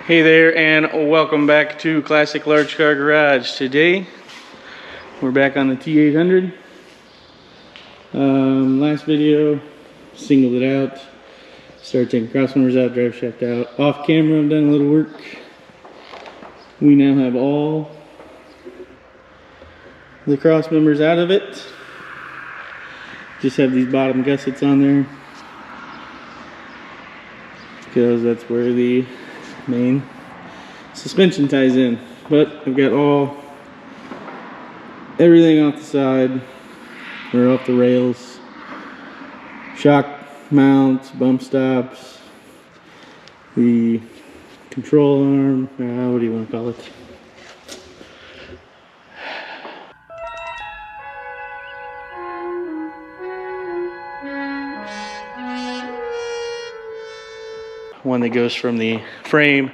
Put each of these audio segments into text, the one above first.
Hey there, and welcome back to Classic Large Car Garage. Today we're back on the T800. Last video singled it out, started taking cross members out, drive shaft out. Off camera I've done a little work. We now have all the cross members out of it. Just have these bottom gussets on there because that's where the main suspension ties in. But I've got everything off the side or off the rails, shock mounts, bump stops, the control arm, what do you want to call it? One that goes from the frame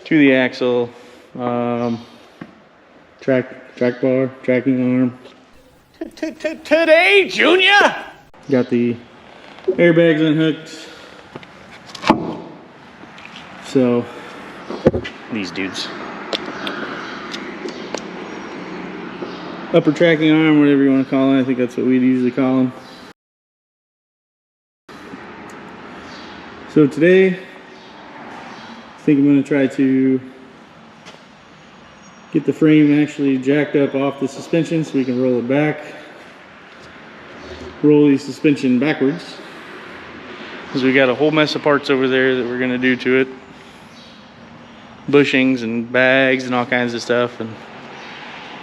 to the axle, track bar, tracking arm. Today, Junior! Got the airbags unhooked. So, these dudes. Upper tracking arm, whatever you want to call it. I think that's what we'd usually call them. So today, I think I'm going to try to get the frame actually jacked up off the suspension so we can roll it back. Roll the suspension backwards, because we got a whole mess of parts over there that we're going to do to it. Bushings and bags and all kinds of stuff. And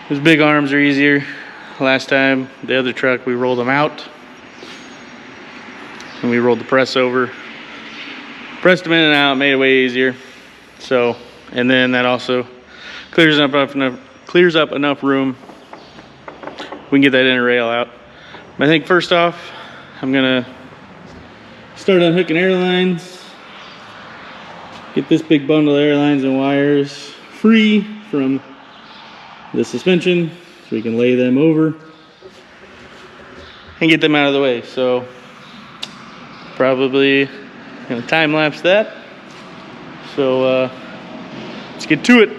those big arms are easier. Last time, the other truck, we rolled them out. And we rolled the press over. Pressed them in and out, made it way easier. So, and then that also clears up enough room. We can get that inner rail out. But I think first off, I'm gonna start unhooking airlines. Get this big bundle of airlines and wires free from the suspension so we can lay them over and get them out of the way. So probably gonna time lapse that. So let's get to it.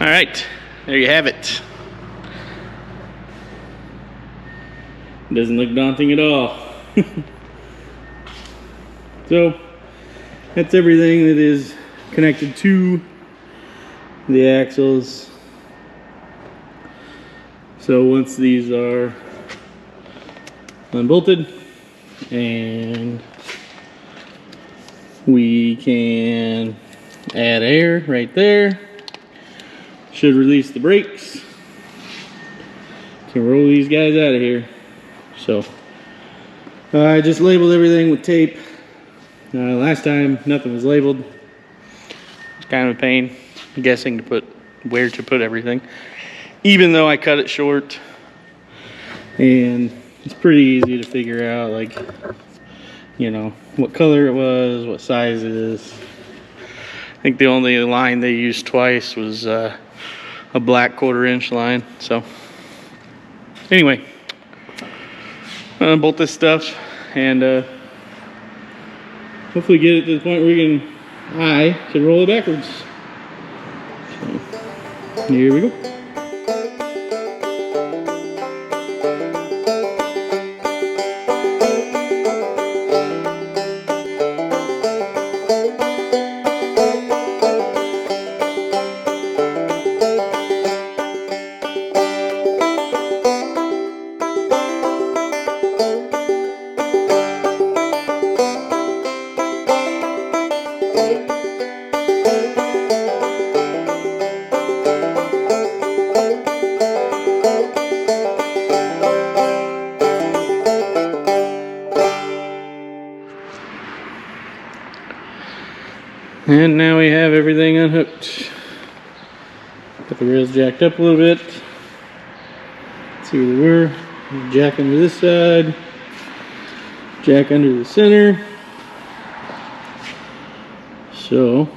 All right, there you have it. Doesn't look daunting at all. So that's everything that is connected to the axles. So once these are unbolted, and we can add air right there. Should release the brakes. Can roll these guys out of here. So I just labeled everything with tape. Last time nothing was labeled. It's kind of a pain guessing where to put everything, even though I cut it short. And it's pretty easy to figure out, like, you know, what color it was, what size it is. I think the only line they used twice was a black 1/4 inch line. So anyway, bolt this stuff and hopefully get it to the point where I can roll it backwards. So here we go. And now we have everything unhooked. Got the rails jacked up a little bit. Let's see where they were. Jack under this side. Jack under the center. So,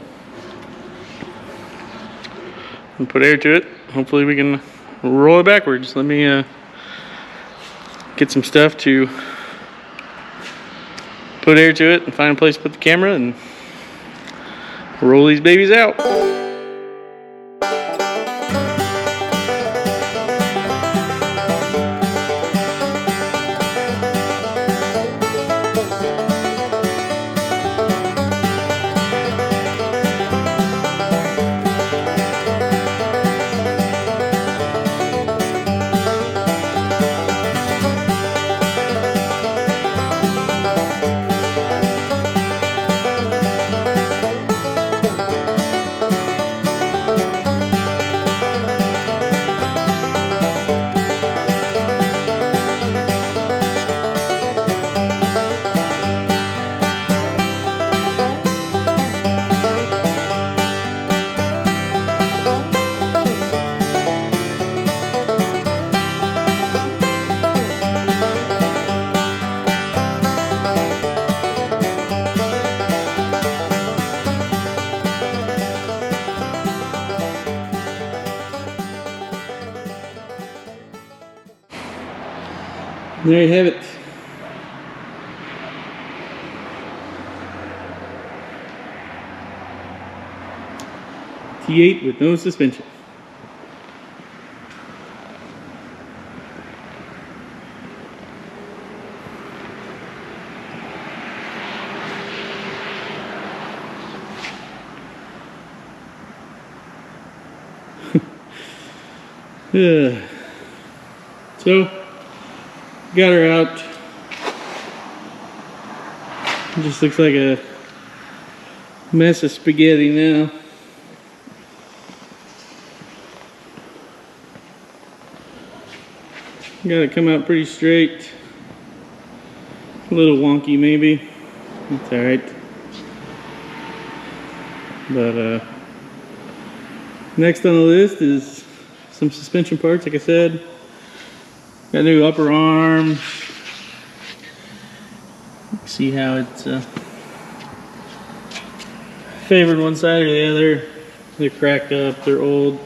I'll put air to it. Hopefully we can roll it backwards. Let me get some stuff to put air to it and find a place to put the camera and roll these babies out. There you have it. T8 with no suspension. So, got her out. It just looks like a mess of spaghetti now. Got it come out pretty straight. A little wonky maybe. That's alright. But next on the list is some suspension parts, like I said. Got new upper arm. See how it's favored one side or the other. They're cracked up, they're old.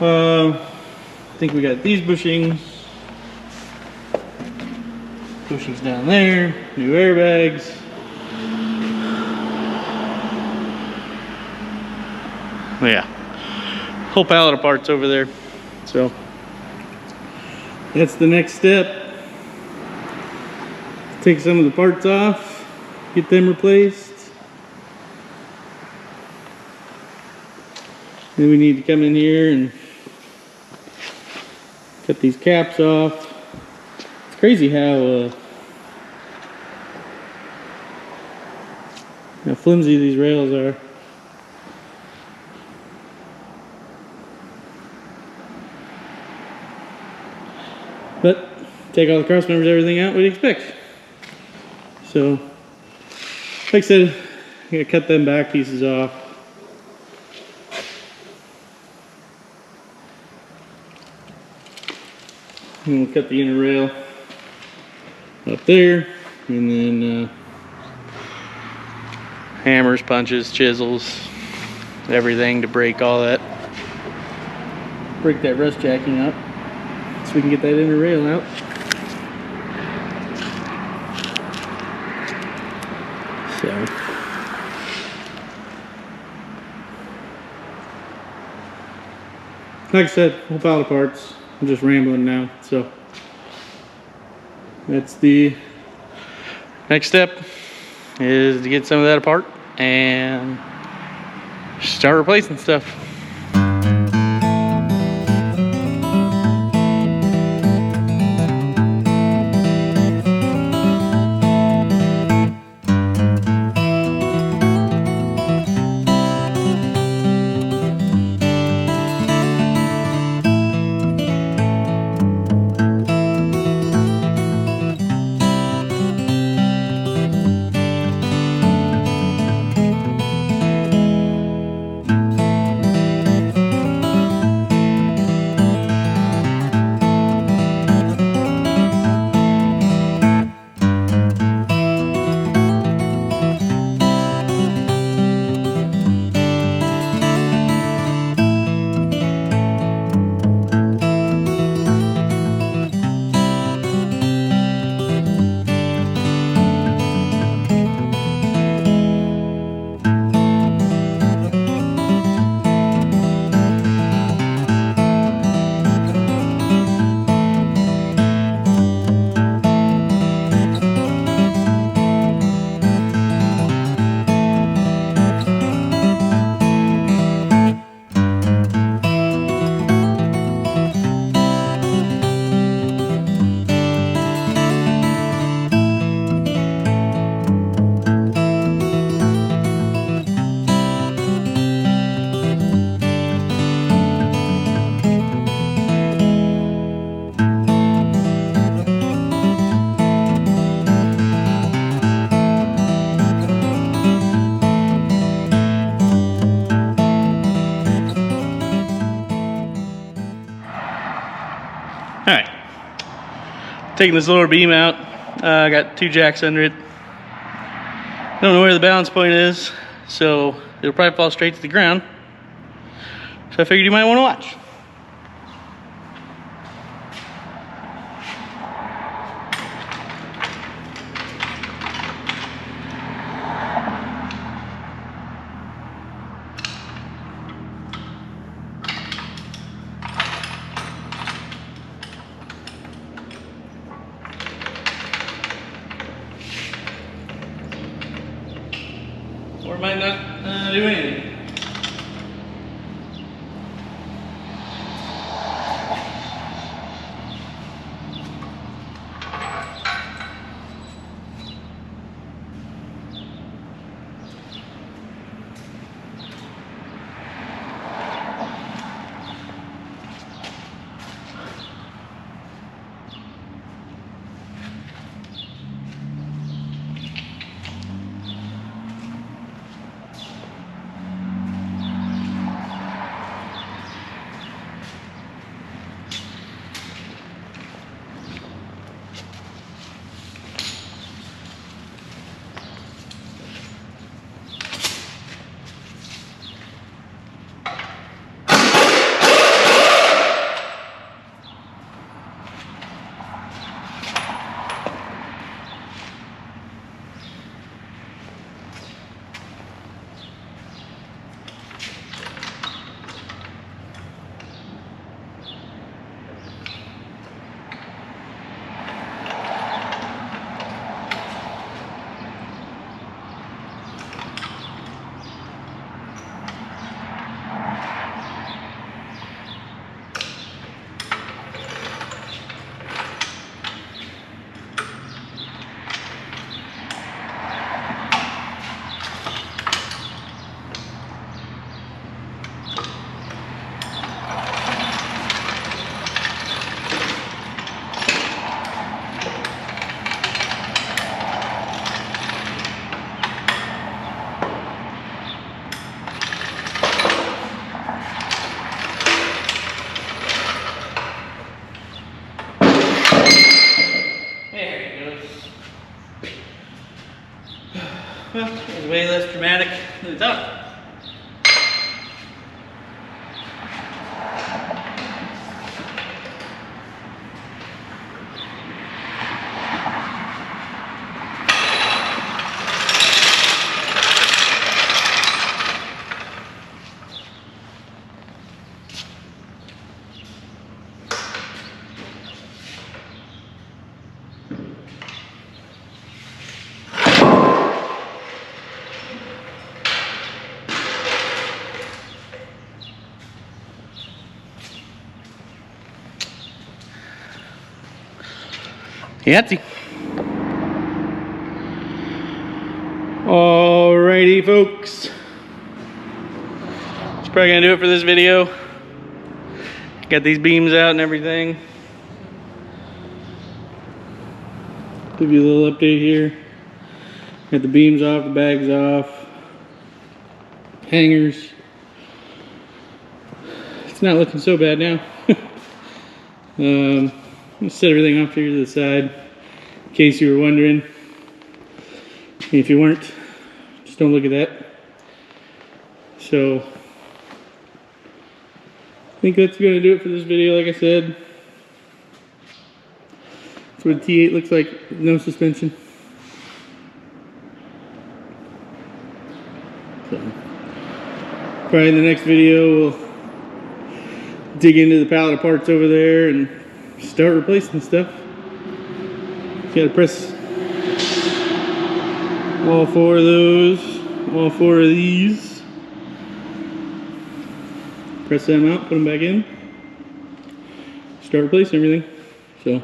I think we got these bushings. Bushings down there, new airbags. Yeah, whole pallet of parts over there. So that's the next step. Take some of the parts off, get them replaced. Then we need to come in here and cut these caps off. It's crazy how flimsy these rails are. But take all the cross members, everything out, what do you expect? So, like I said, I'm gonna cut them back pieces off. And we'll cut the inner rail up there, and then hammers, punches, chisels, everything to break all that, break that rust jacking up, so we can get that inner rail out. So, like I said, whole pile of parts. I'm just rambling now, so that's the next step, is to get some of that apart and start replacing stuff. taking this lower beam out. I got 2 jacks under it. Don't know where the balance point is, so it'll probably fall straight to the ground. So I figured you might want to watch. Or might not do anything. Well, it was way less dramatic than I thought. Yahtzee. Alrighty, folks. That's probably gonna do it for this video. Got these beams out and everything. Give you a little update here. Got the beams off, the bags off, hangers. It's not looking so bad now. I'll set everything off here to the side in case you were wondering. If you weren't, just don't look at that. So I think that's going to do it for this video. Like I said, that's what a T8 looks like, no suspension. So probably in the next video we'll dig into the pallet of parts over there and start replacing stuff. You gotta press all 4 of those, all 4 of these. Press them out, put them back in. Start replacing everything. So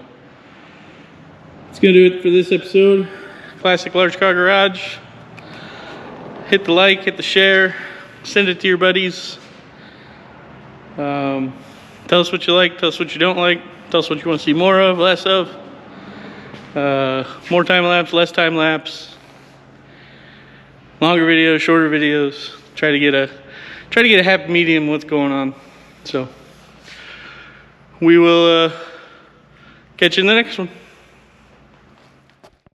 that's gonna do it for this episode. Classic Large Car Garage. Hit the like, hit the share, send it to your buddies. Tell us what you like, tell us what you don't like. Tell us what you want to see more of, less of. More time lapse, less time lapse. Longer videos, shorter videos. Try to get a happy medium what's going on. So we will catch you in the next one.